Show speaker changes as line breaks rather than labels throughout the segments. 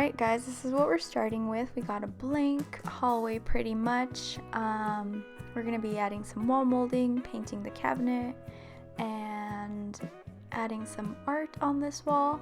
Alright guys, this is what we're starting with. We got a blank hallway pretty much. We're going to be adding some wall molding, painting the cabinet, and adding some art on this wall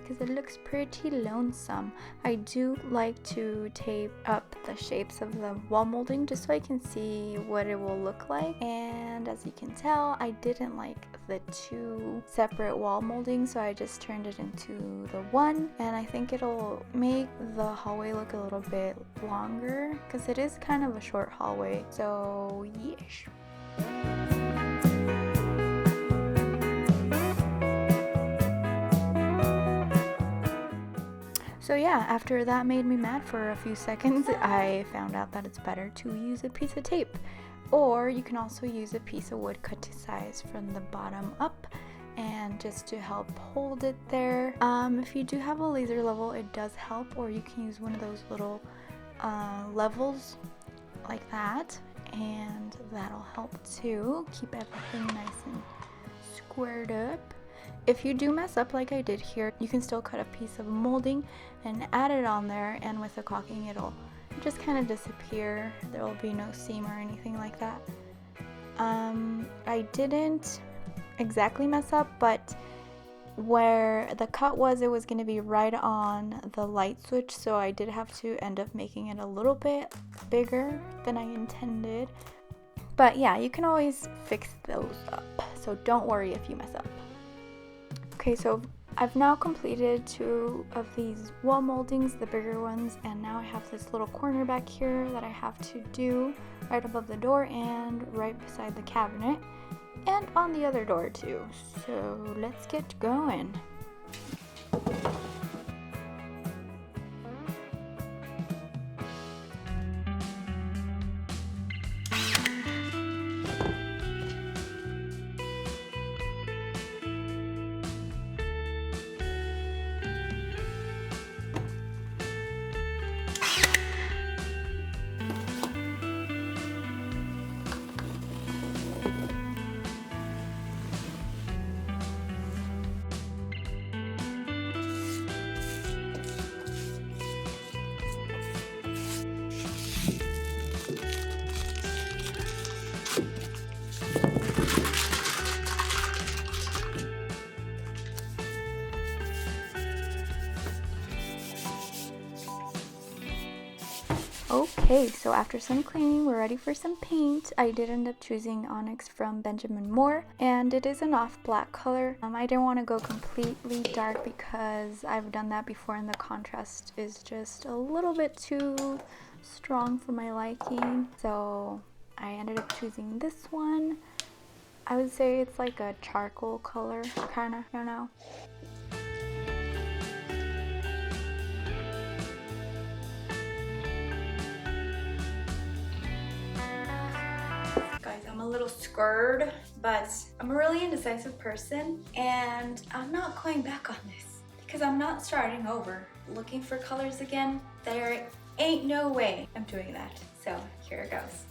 because it looks pretty lonesome. I do like to tape up the shapes of the wall molding just so I can see what it will look like. And as you can tell, I didn't like the two separate wall molding, so I just turned it into the one, and I think it'll make the hallway look a little bit longer because it is kind of a short hallway. So yes. So yeah, after that made me mad for a few seconds, I found out that it's better to use a piece of tape. Or you can also use a piece of wood cut to size from the bottom up and just to help hold it there. If you do have a laser level, it does help, or you can use one of those little levels like that, and that'll help too. Keep everything nice and squared up. If you do mess up like I did here, you can still cut a piece of molding and add it on there, and with the caulking it'll just kind of disappear. There will be no seam or anything like that. I didn't exactly mess up, but where the cut was, it was going to be right on the light switch, so I did have to end up making it a little bit bigger than I intended. But yeah, you can always fix those up, so don't worry if you mess up. Okay, so I've now completed two of these wall moldings, the bigger ones, and now I have this little corner back here that I have to do right above the door and right beside the cabinet, and on the other door too. So let's get going. Okay, so after some cleaning, we're ready for some paint. I did end up choosing Onyx from Benjamin Moore, and it is an off black color. I didn't want to go completely dark because I've done that before and the contrast is just a little bit too strong for my liking. So I ended up choosing this one. I would say it's like a charcoal color, kind of, you know. Guys, I'm a little scared, but I'm a really indecisive person, and I'm not going back on this because I'm not starting over looking for colors again. There ain't no way I'm doing that. So here it goes.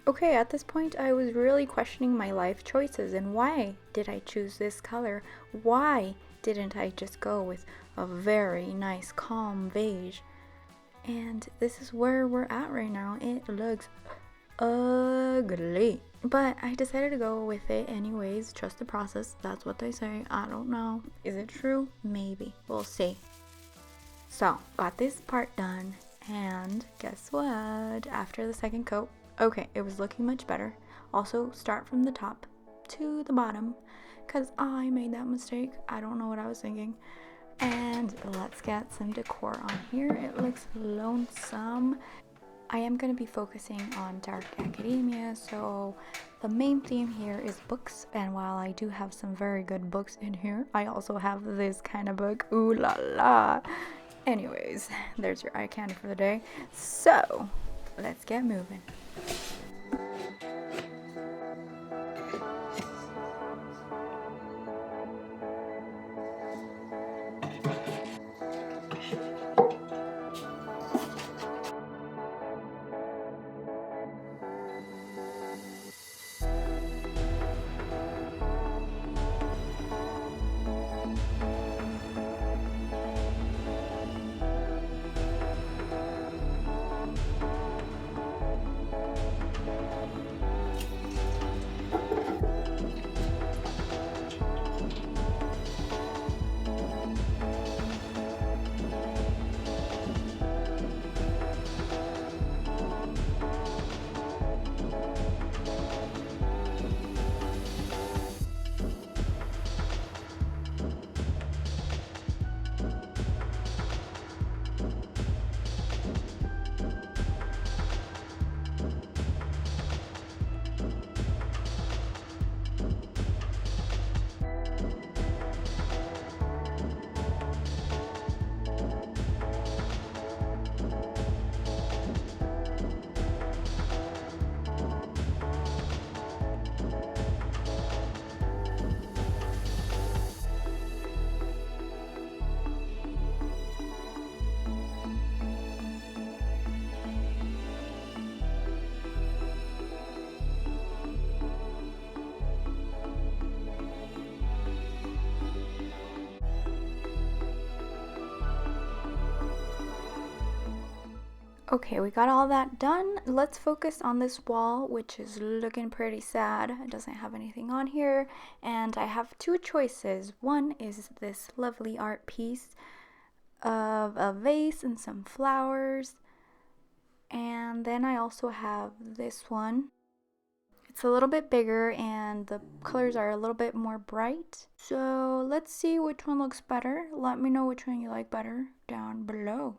Okay, at this point I was really questioning my life choices and why did I choose this color? Why didn't I just go with a very nice calm beige? And this is where we're at right now. It looks ugly, but I decided to go with it anyways. Trust the process, that's what they say. I don't know, is it true? Maybe, we'll see. So got this part done, and guess what? After the second coat, okay, it was looking much better. Also, start from the top to the bottom because I made that mistake. I don't know what I was thinking. And let's get some decor on here. It looks lonesome. I am going to be focusing on dark academia, so the main theme here is books, and while I do have some very good books in here, I also have this kind of book. Ooh la la. Anyways, there's your eye candy for the day. So let's get moving. Okay, we got all that done. Let's focus on this wall, which is looking pretty sad. It doesn't have anything on here. And I have two choices. One is this lovely art piece of a vase and some flowers. And then I also have this one. It's a little bit bigger and the colors are a little bit more bright. So let's see which one looks better. Let me know which one you like better down below.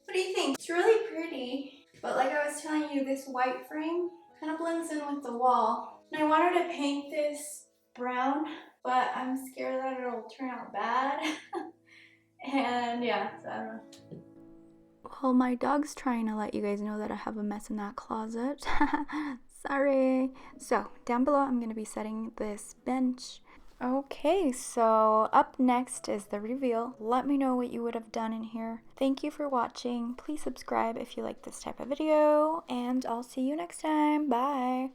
What do you think? It's really pretty, but like I was telling you, this white frame kind of blends in with the wall. And I wanted to paint this brown, but I'm scared that it'll turn out bad. And yeah, so I don't know. Well, my dog's trying to let you guys know that I have a mess in that closet. Sorry. So down below, I'm going to be setting this bench. Okay, so up next is the reveal. Let me know what you would have done in here. Thank you for watching. Please subscribe if you like this type of video, and I'll see you next time. Bye.